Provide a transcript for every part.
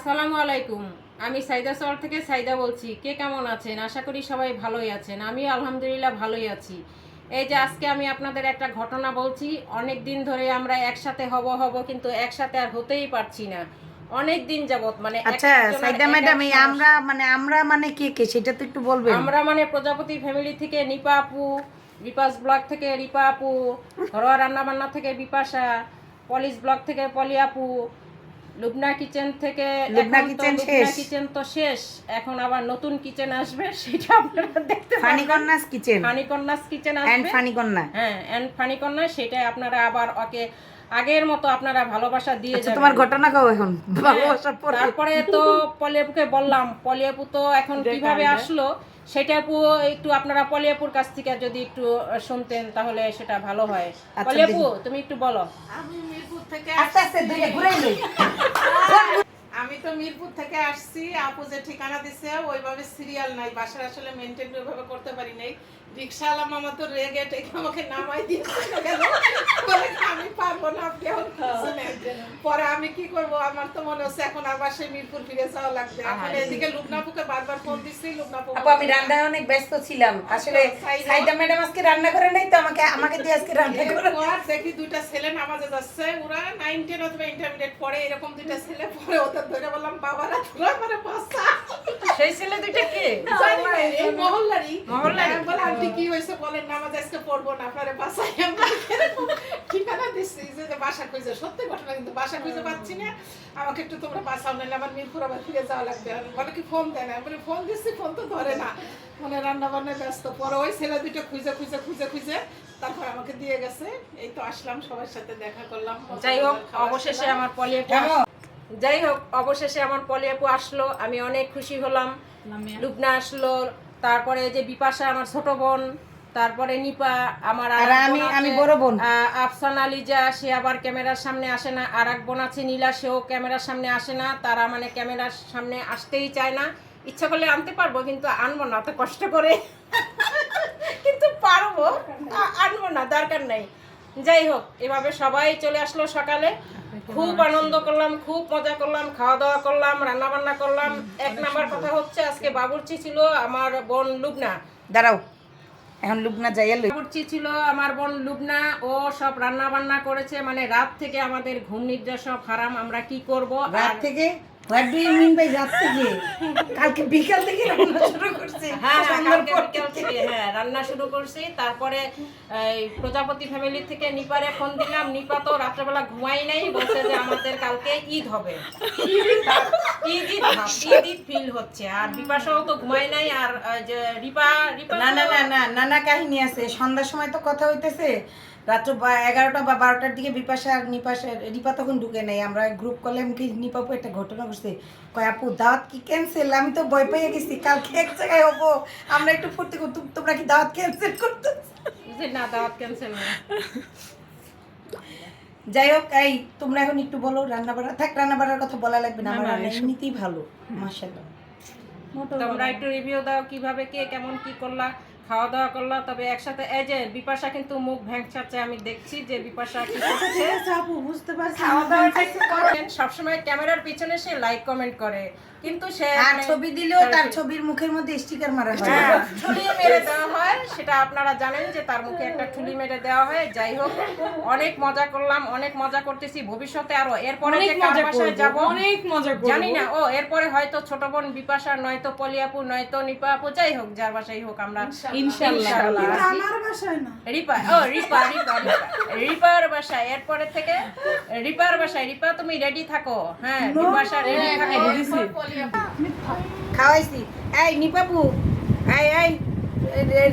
আসসালামু আলাইকুম। আমি সাইদা শহর থেকে সাইদা বলছি। কে কেমন আছেন? আশা করি সবাই ভালোই আছেন। আমি আলহামদুলিল্লাহ ভালোই আছি। এই যে আজকে আমি আপনাদের একটা ঘটনা বলছি। অনেক দিন ধরে আমরা একসাথে হব কিন্তু একসাথে আর হতেই পারছি না। অনেক দিন যাবত মানে আচ্ছা সাইদা ম্যাডাম, এই আমরা মানে কে সেটা তো একটু বলবেন। আমরা মানে প্রজাপতি ফ্যামিলি থেকে নিপা আপু, রিপাস ব্লগ থেকে রিপা আপু, ঘরোয়া রান্নাবান্না থেকে বিপাশা, পলিশ ব্লগ থেকে পলি আপু, লুবনা কিচেন থেকে লুবনা কিচেন তো শেষ, এখন আবার নতুন কিচেন আসবে, সেটা আপনারা দেখতে পাবেন। ফানিকন্যাস কিচেন আসবে এন্ড ফানিকন্যা। হ্যাঁ, এন্ড ফানিকন্যা, সেটা আপনারা আবার ওকে আগের মতো আপনারা ভালোবাসা দিয়ে যাবেন। তোমার ঘটনা কও এখন ভালোবাসার পর। তারপরে তো পলি আপুকে বললাম, পলি আপু তো এখন কিভাবে আসলো সেটা আপু একটু আপনারা পলি আপুর কাছ থেকে যদি একটু শুনতেন তাহলে সেটা ভালো হয়। পলি আপু তুমি একটু বলো। আমি মিরপুর থেকে আস্তে আস্তে দুইটা ঘুরাই লই। আমি তো মিরপুর থেকে আসছি। আপু যে ঠিকানা দিছে ওইভাবে সিরিয়াল নাই, বাসার আসলে মেনটেন ওইভাবে করতে পারি নাই। রিক্সাওয়ালা মামা তো রেগে টেকে আমাকে নামাই দিয়ে গেল, বলে আমি পারবো না, আপনি এখন শুনেন। পরে আমি কি করব, আমার তো মনে হচ্ছে এখন আবার সেই মিরপুর ফিরে যাওয়া লাগবে। এখন এদিকে লুবনাপুকে বারবার ফোন দিচ্ছি, লুবনাপু আপু আমি রান্নায় অনেক ব্যস্ত ছিলাম আসলে। সাইদা ম্যাডাম আজকে রান্না করে নাই তো আমাকে দিয়ে আজকে রান্না করে। পর দেখি দুইটা ছেলে নামাজে যাচ্ছে, ওরা 9, 10 অথবা ইন্টারমিডিয়েট পড়ে, এরকম দুইটা ছেলে পড়ে। ওদের ধরে বললাম বাবারা তোরা মানে বাচ্চা। সেই ছেলে দুইটা কে? জানি না, এই মহল্লারই। বলে আন্টি কি হয়েছে বলেন, নামাজ আজকে পড়বো না, আপনারে বাসায় ঠিকানা দিচ্ছি যে বাসা খুঁজে। সত্যি ঘটনা, কিন্তু বাসা খুঁজে পাচ্ছি না, আমাকে একটু তোমরা বাসাও নাইলে আমার মিরপুর আবার ফিরে যাওয়া লাগবে। বলে কি ফোন দেয় না, বলে ফোন দিচ্ছি, ফোন তো ধরে না, মানে রান্না বান্নায় ব্যস্ত। পরে ওই ছেলে দুটো খুঁজে তারপর আমাকে দিয়ে গেছে। এই তো আসলাম, সবার সাথে দেখা করলাম। যাই হোক অবশেষে আমার পলি আপু আসলো, আমি অনেক খুশি হলাম। লুবনা আসলো, তারপরে যে বিপাশা আমার ছোট বোন, তারপরে নিপা আমার আমি বড় বোন আফসানা লিজা, সে আবার ক্যামেরার সামনে আসে না। আর এক বোন আছে নীলা, সেও ক্যামেরার সামনে আসে না। তারা মানে ক্যামেরার সামনে আসতেই চায় না। ইচ্ছা করলে আনতে পারবো কিন্তু আনবো না, তো কষ্ট করে কিন্তু পারবো আনবো না, দরকার নাই। যাই হোক এভাবে সবাই চলে আসলো সকালে, খুব আনন্দ করলাম, খুব মজা করলাম, খাওয়া দাওয়া করলাম, রান্না বান্না করলাম। এক নাম্বার কথা হচ্ছে আজকে বাবুর্চি ছিল আমার বোন লুবনা। দাঁড়াও, এখন লুবনা যাইয়া লই। বাবুর্চি ছিল আমার বোন লুবনা, ও সব রান্না বান্না করেছে। মানে রাত থেকে আমাদের ঘুম নিদ্রা সব হারাম। আমরা কি করব রাত থেকে? What do you mean by রাত থেকে? কালকে বিকাল থেকে রান্না শুরু করছি। রান্না শুরু করছি। তারপরে এই প্রজাপতি ফ্যামিলি থেকে নিপারে ফোন দিলাম। নিপা তো রাত্রেবেলা ঘুমাই নাই, বলছে যে আমাদের কালকে ঈদ হবে, ঈদ ফিল হচ্ছে। আর বিপাশাও তো ঘুমাই নাই। আর যে রিপা নানা কাহিনী আছে। সন্ধ্যার সময় তো কথা হইতেছে, রাত্র 11টা বা 12টার দিকে বিপাশা আর রিপা তখন ঢুকে নাই। আমরা গ্রুপ কলে নিপাপু একটা ঘটনা করছে, কয় আপু দাওয়াত কি ক্যান্সেল? আমি তো ভয় পেয়ে গেছি, কালকে এক জায়গায় হবো, আমরা একটু ফুর্তি করতে, তোমরা কি দাওয়াত ক্যান্সেল করতে? না, দাওয়াত ক্যান্সেল না। যাই হোক, এই তোমরা এখন একটু বলো রান্না বাড়ার কথা বলা লাগবে না, আমার এমনিতেই ভালো মাশাআল্লাহ। তোমরা একটু রিভিউ দাও কিভাবে কে কেমন কি করলা, খাওয়া দাওয়া করলা। তবে একসাথে এই যে বিপাশা কিন্তু মুখ ভ্যাংচাচ্ছে, আমি দেখছি যে বিপাশা কি করছে। আপু বুঝতে পারছি, খাওয়া দাওয়া করেন সবসময় ক্যামেরার পিছনে সে লাইক কমেন্ট করে, কিন্তু সে আর ছবি দিলেও তার ছবির মুখের মধ্যে স্টিকার মারা হয়, ঠুলি মেরে দেওয়া হয়। সেটা আপনারা জানেন যে তার মুখে একটা ঠুলি মেরে দেওয়া হয়। যাই হোক অনেক মজা করলাম, অনেক মজা করতেছি। ভবিষ্যতে আরো এরপরে যে কার বাসায় যাব অনেক মজা করব জানি না। এরপরে হয়তো ছোট বোন বিপাশা, নয়তো পলি আপু, নয়তো নিপা আপু, যাই হোক যার বাসায় হোক আমরা ইনশাআল্লাহ। আমার বাসায় না, রিপার বাসায়। এরপরে থেকে রিপার বাসায়। রিপা তুমি রেডি থাকো। হ্যাঁ, বিপাশা রেডি থাকো। খাওয়াইছি। এই নিপাপু, এই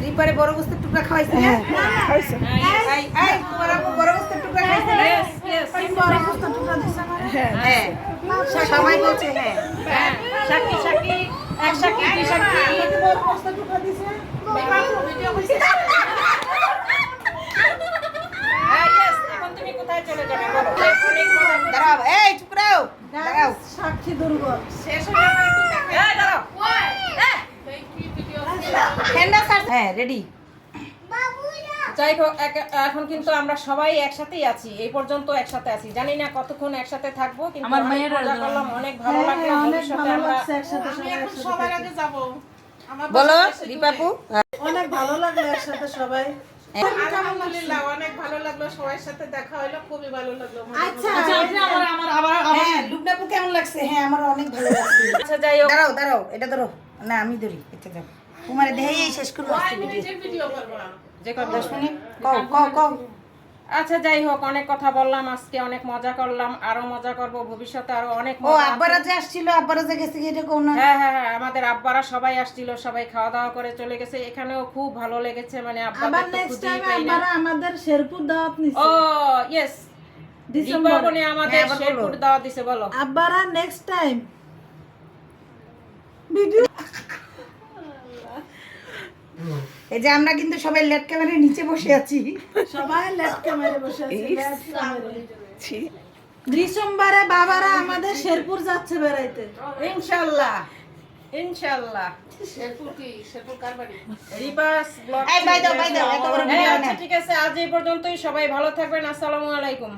রিপারে বড় গোস্তের টুকরা খাওয়াইছি না? এই তোমার আপু বড় গোস্তের টুকরা খাইছে না? বড় গোস্তের টুকরা দিছে আমার। হ্যাঁ, সবাই বলছে হ্যাঁ। সাক্ষী এক সাক্ষী দুই সাক্ষী। বড় গোস্তের টুকরা দিছে। ভিডিও কইছে। এখন তুমি কোথায় চলে যাবে বলো? দাঁড়াও, এই চুপ রাও, দাঁড়াও। সাক্ষী দুর্বল শেষ হয়ে আমার একটু দাঁড়াও। হ্যাঁ রেডি। যাই হোক এখন কিন্তু আমরা সবাই একসাথেই আছি, এই পর্যন্ত একসাথে আছি, জানি না কতক্ষণ একসাথে থাকবো, কিন্তু আমার অনেক মেয়েরা মজা করলাম, অনেক ভালো লাগলো। ভবিষ্যতে আমরা আমি এখন সবার আগে যাব আমার বলো বাসায় এসে রিপাপু অনেক ভালো লাগলো একসাথে সবাই। আলহামদুলিল্লাহ অনেক ভালো লাগলো, সবার সাথে দেখা হলো, খুবই ভালো লাগলো। আচ্ছা আচ্ছা আপনি আবার হ্যাঁ লুবনাপু কেমন লাগছে? হ্যাঁ আমার অনেক ভালো লাগছে। আচ্ছা যাই হোক, দাঁড়াও দাঁড়াও, এটা ধরো না আমি ধরি, এটা দাও তোমার দেহেই শেষ করবো আজকে ভিডিও। মিনিটের ভিডিও করবো। যে কথা 10 মিনিট কও কও কও। আচ্ছা যাই হোক, অনেক কথা বললাম আজকে, অনেক মজা করলাম, আরো মজা করব ভবিষ্যতে, আরো অনেক ও মজা আছে। আব্বারা যে আসছিল, আব্বারা যে গেছে এটা কোন না? হ্যাঁ হ্যাঁ হ্যাঁ, আমাদের আব্বারা সবাই আসছিল, সবাই খাওয়া দাওয়া করে চলে গেছে, এখানেও খুব ভালো লেগেছে, মানে আবার আব্বাদের তো নেক্সট খুঁজেই টাইম পাই না। আপনারা আমাদের শেরপুর দাওয়াত ও নিছে ইয়েস, ডিসেম্বর। দীপাবলি আমাদের হ্যাঁ, আবার বলো। শেরপুর দাওয়া দিছে, বলো। আব্বারা নেক্সট টাইম ভিডিও এই যে আমরা কিন্তু সবাই লেট ক্যামেরার নিচে বসে আছি। সবাই লেফট ক্যামেরা বসে আছে, লেফট ক্যামেরা। ডিসেম্বরে বাবারা আমাদের শেরপুর যাচ্ছে বেড়াইতে। ইনশাআল্লাহ ইনশাআল্লাহ। শেরপুর কি? শেরপুর কার বাড়ি? রিবাস ব্লগ। এই বাই দাও, এত বড় ভিডিও আচ্ছা না। ঠিক আছে, আজ এই পর্যন্তই, সবাই ভালো থাকবেন, আসসালামু আলাইকুম।